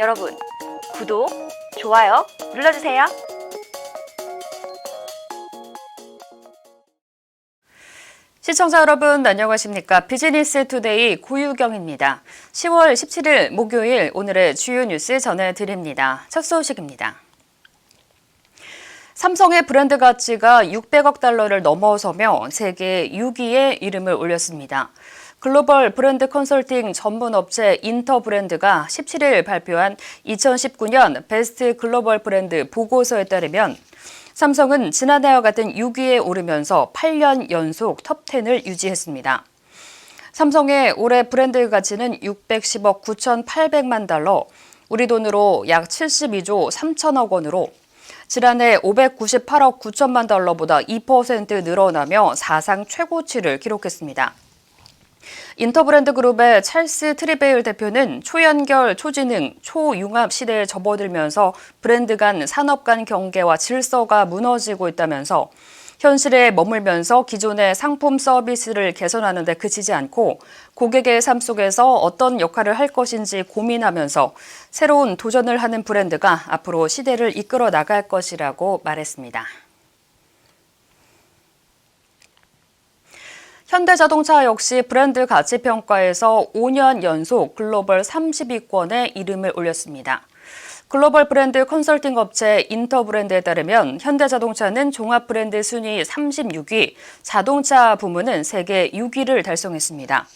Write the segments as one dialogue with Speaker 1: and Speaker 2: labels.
Speaker 1: 여러분, 구독, 좋아요 눌러주세요. 시청자 여러분 안녕하십니까? 비즈니스 투데이 고유경입니다. 10월 17일 목요일 오늘의 주요 뉴스 전해드립니다. 첫 소식입니다. 삼성의 브랜드 가치가 600억 달러를 넘어서며 세계 6위에 이름을 올렸습니다. 글로벌 브랜드 컨설팅 전문 업체 인터브랜드가 17일 발표한 2019년 베스트 글로벌 브랜드 보고서에 따르면 삼성은 지난해와 같은 6위에 오르면서 8년 연속 톱10을 유지했습니다. 삼성의 올해 브랜드 가치는 610억 9,800만 달러, 우리 돈으로 약 72조 3천억 원으로 지난해 598억 9천만 달러보다 2% 늘어나며 사상 최고치를 기록했습니다. 인터브랜드 그룹의 찰스 트리베일 대표는 초연결, 초지능, 초융합 시대에 접어들면서 브랜드 간 산업 간 경계와 질서가 무너지고 있다면서 현실에 머물면서 기존의 상품 서비스를 개선하는 데 그치지 않고 고객의 삶 속에서 어떤 역할을 할 것인지 고민하면서 새로운 도전을 하는 브랜드가 앞으로 시대를 이끌어 나갈 것이라고 말했습니다. 현대자동차 역시 브랜드 가치 평가에서 5년 연속 글로벌 30위권에 이름을 올렸습니다. 글로벌 브랜드 컨설팅 업체 인터브랜드에 따르면 현대자동차는 종합 브랜드 순위 36위, 자동차 부문은 세계 6위를 달성했습니다.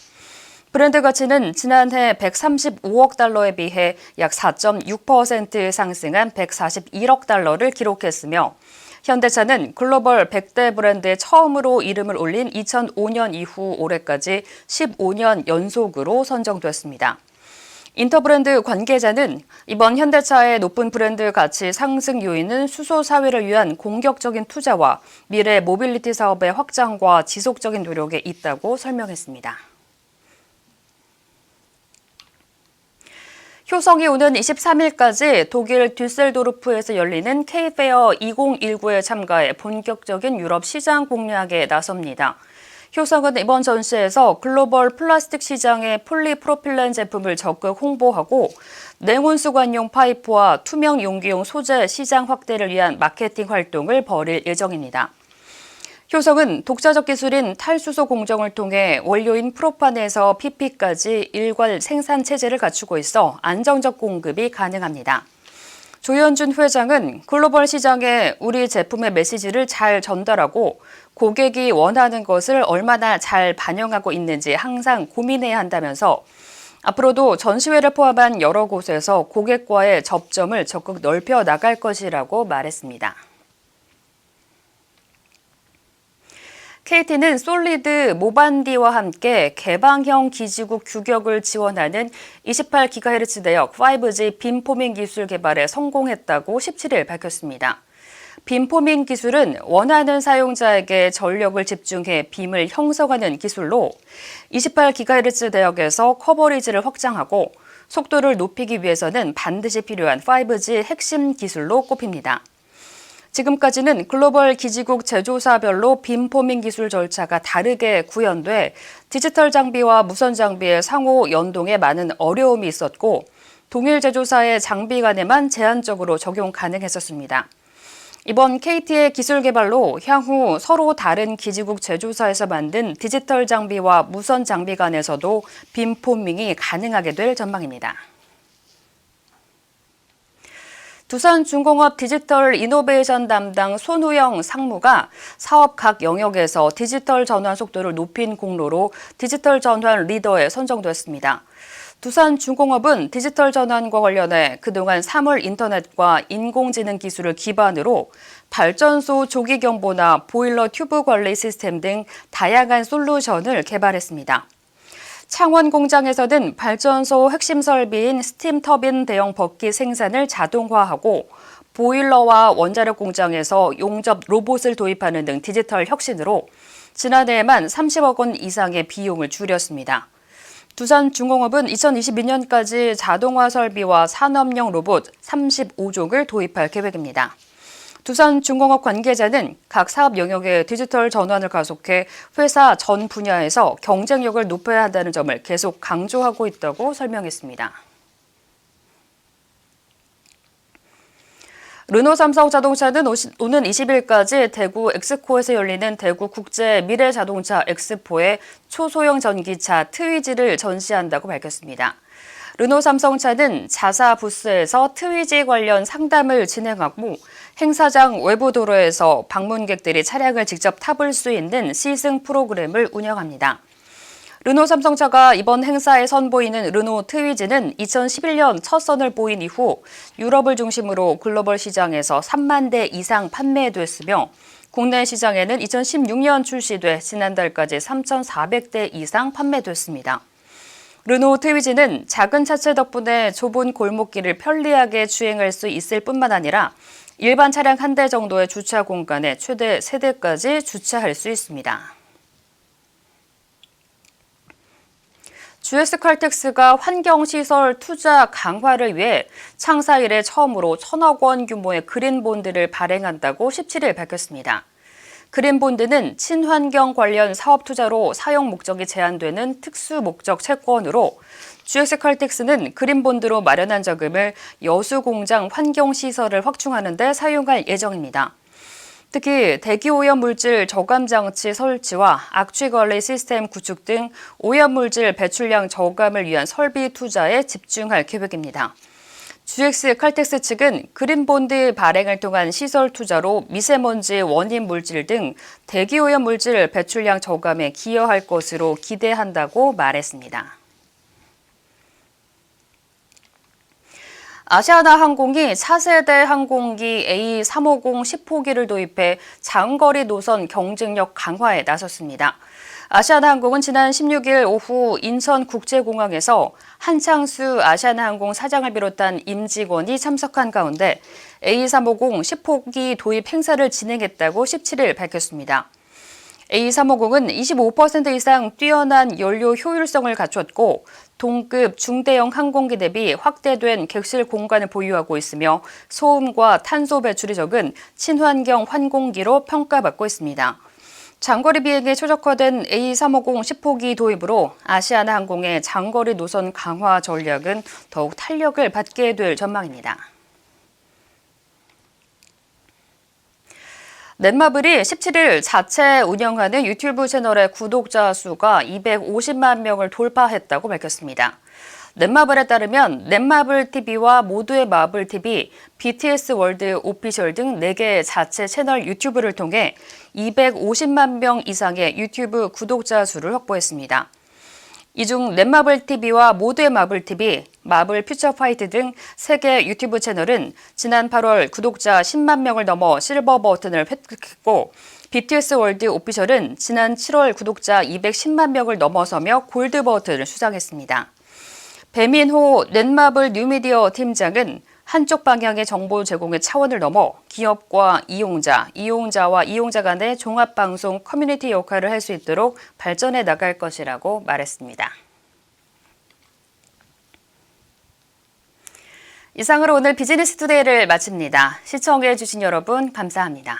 Speaker 1: 브랜드 가치는 지난해 135억 달러에 비해 약 4.6% 상승한 141억 달러를 기록했으며 현대차는 글로벌 100대 브랜드에 처음으로 이름을 올린 2005년 이후 올해까지 15년 연속으로 선정됐습니다. 인터브랜드 관계자는 이번 현대차의 높은 브랜드 가치 상승 요인은 수소 사회를 위한 공격적인 투자와 미래 모빌리티 사업의 확장과 지속적인 노력에 있다고 설명했습니다. 효성이 오는 23일까지 독일 듀셀도르프에서 열리는 K-페어 2019에 참가해 본격적인 유럽 시장 공략에 나섭니다. 효성은 이번 전시에서 글로벌 플라스틱 시장의 폴리프로필렌 제품을 적극 홍보하고 냉온수관용 파이프와 투명 용기용 소재 시장 확대를 위한 마케팅 활동을 벌일 예정입니다. 효성은 독자적 기술인 탈수소 공정을 통해 원료인 프로판에서 PP까지 일괄 생산 체제를 갖추고 있어 안정적 공급이 가능합니다. 조현준 회장은 글로벌 시장에 우리 제품의 메시지를 잘 전달하고 고객이 원하는 것을 얼마나 잘 반영하고 있는지 항상 고민해야 한다면서 앞으로도 전시회를 포함한 여러 곳에서 고객과의 접점을 적극 넓혀 나갈 것이라고 말했습니다. KT는 솔리드 모반디와 함께 개방형 기지국 규격을 지원하는 28GHz 대역 5G 빔포밍 기술 개발에 성공했다고 17일 밝혔습니다. 빔포밍 기술은 원하는 사용자에게 전력을 집중해 빔을 형성하는 기술로 28GHz 대역에서 커버리지를 확장하고 속도를 높이기 위해서는 반드시 필요한 5G 핵심 기술로 꼽힙니다. 지금까지는 글로벌 기지국 제조사별로 빔포밍 기술 절차가 다르게 구현돼 디지털 장비와 무선 장비의 상호 연동에 많은 어려움이 있었고 동일 제조사의 장비 간에만 제한적으로 적용 가능했었습니다. 이번 KT의 기술 개발로 향후 서로 다른 기지국 제조사에서 만든 디지털 장비와 무선 장비 간에서도 빔포밍이 가능하게 될 전망입니다. 두산중공업 디지털 이노베이션 담당 손우영 상무가 사업 각 영역에서 디지털 전환 속도를 높인 공로로 디지털 전환 리더에 선정됐습니다. 두산중공업은 디지털 전환과 관련해 그동안 사물 인터넷과 인공지능 기술을 기반으로 발전소 조기 경보나 보일러 튜브 관리 시스템 등 다양한 솔루션을 개발했습니다. 창원 공장에서는 발전소 핵심 설비인 스팀 터빈 대형 버킷 생산을 자동화하고 보일러와 원자력 공장에서 용접 로봇을 도입하는 등 디지털 혁신으로 지난해에만 30억 원 이상의 비용을 줄였습니다. 두산중공업은 2022년까지 자동화 설비와 산업용 로봇 35종을 도입할 계획입니다. 두산중공업 관계자는 각 사업 영역의 디지털 전환을 가속해 회사 전 분야에서 경쟁력을 높여야 한다는 점을 계속 강조하고 있다고 설명했습니다. 르노 삼성자동차는 오는 20일까지 대구 엑스코에서 열리는 대구 국제 미래자동차 엑스포에 초소형 전기차 트위지를 전시한다고 밝혔습니다. 르노 삼성차는 자사 부스에서 트위지 관련 상담을 진행하고 행사장 외부 도로에서 방문객들이 차량을 직접 타볼 수 있는 시승 프로그램을 운영합니다. 르노 삼성차가 이번 행사에 선보이는 르노 트위지는 2011년 첫 선을 보인 이후 유럽을 중심으로 글로벌 시장에서 3만 대 이상 판매됐으며 국내 시장에는 2016년 출시돼 지난달까지 3,400대 이상 판매됐습니다. 르노 트위지는 작은 차체 덕분에 좁은 골목길을 편리하게 주행할 수 있을 뿐만 아니라 일반 차량 한 대 정도의 주차 공간에 최대 3대까지 주차할 수 있습니다. GS칼텍스가 환경시설 투자 강화를 위해 창사 이래 처음으로 1,000억 원 규모의 그린본드를 발행한다고 17일 밝혔습니다. 그린본드는 친환경 관련 사업 투자로 사용 목적이 제한되는 특수 목적 채권으로 GS칼텍스는 그린본드로 마련한 자금을 여수공장 환경시설을 확충하는 데 사용할 예정입니다. 특히 대기오염 물질 저감 장치 설치와 악취 관리 시스템 구축 등 오염물질 배출량 저감을 위한 설비 투자에 집중할 계획입니다. GS칼텍스 측은 그린본드 발행을 통한 시설 투자로 미세먼지 원인 물질 등 대기오염 물질 배출량 저감에 기여할 것으로 기대한다고 말했습니다. 아시아나항공이 차세대 항공기 A350 10호기를 도입해 장거리 노선 경쟁력 강화에 나섰습니다. 아시아나항공은 지난 16일 오후 인천국제공항에서 한창수 아시아나항공 사장을 비롯한 임직원이 참석한 가운데 A350 10호기 도입 행사를 진행했다고 17일 밝혔습니다. A350은 25% 이상 뛰어난 연료 효율성을 갖췄고 동급 중대형 항공기 대비 확대된 객실 공간을 보유하고 있으며 소음과 탄소 배출이 적은 친환경 항공기로 평가받고 있습니다. 장거리 비행에 최적화된 A350 10호기 도입으로 아시아나항공의 장거리 노선 강화 전략은 더욱 탄력을 받게 될 전망입니다. 넷마블이 17일 자체 운영하는 유튜브 채널의 구독자 수가 250만 명을 돌파했다고 밝혔습니다. 넷마블에 따르면 넷마블TV와 모두의 마블TV, BTS 월드 오피셜 등 4개의 자체 채널 유튜브를 통해 250만 명 이상의 유튜브 구독자 수를 확보했습니다. 이 중 넷마블TV와 모두의 마블TV, 마블 퓨처파이트 등 3개 유튜브 채널은 지난 8월 구독자 10만 명을 넘어 실버 버튼을 획득했고 BTS 월드 오피셜은 지난 7월 구독자 210만 명을 넘어서며 골드 버튼을 수상했습니다. 배민호 넷마블 뉴미디어 팀장은 한쪽 방향의 정보 제공의 차원을 넘어 기업과 이용자와 이용자 간의 종합방송 커뮤니티 역할을 할 수 있도록 발전해 나갈 것이라고 말했습니다. 이상으로 오늘 비즈니스 투데이를 마칩니다. 시청해 주신 여러분 감사합니다.